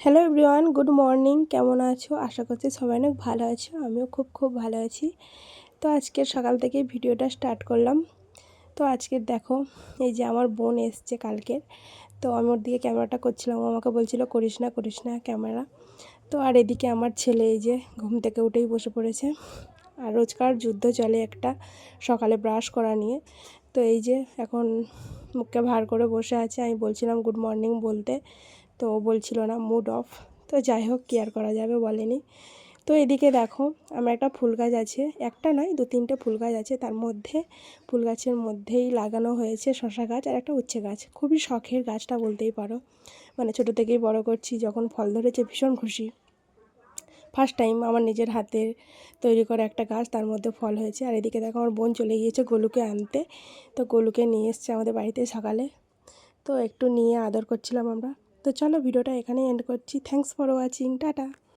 Hello everyone, good morning. কেমন আছো? আশা করছি সবাই অনেক ভালো আছো। আমিও খুব ভালো আছি। তো আজকের সকাল থেকেই ভিডিওটা স্টার্ট করলাম। তো আজকের দেখো, এই যে আমার বোন এসছে কালকের। তো আমি ওর দিকে ক্যামেরাটা করছিলাম, ও আমাকে বলছিল করিস না ক্যামেরা। তো আর এদিকে আমার ছেলে এই যে ঘুম থেকে উঠেই বসে পড়েছে। আর রোজকার যুদ্ধ চলে একটা, সকালে ব্রাশ করা নিয়ে। তো এই যে এখন মুখকে ভার করে বসে আছে। আমি বলছিলাম গুড মর্নিং বলতে, তো ও বলছিল না, মুড অফ। তো যাই হোক, কি আর করা যাবে বলেনি। তো এদিকে দেখো, আমার একটা ফুল গাছ আছে, একটা নয় 2-3টে ফুল গাছ আছে। তার মধ্যে ফুল গাছের মধ্যেই লাগানো হয়েছে শশা গাছ আর একটা উচ্ছে গাছ। খুবই শখের গাছটা বলতেই পারো, মানে ছোটো থেকেই বড় করছি, যখন ফল ধরেছে ভীষণ খুশি। ফার্স্ট টাইম আমার নিজের হাতের তৈরি করা একটা গাছ, তার মধ্যে ফল হয়েছে। আর এদিকে দেখো, আমার বোন চলে গিয়েছে গোলুকে আনতে। তো গোলুকে নিয়ে এসছে আমাদের বাড়িতে সকালে, তো একটু নিয়ে আদর করছিলাম আমরা। তো চলো, ভিডিওটা এখানেই এন্ড করছি। Thanks for watching, tata.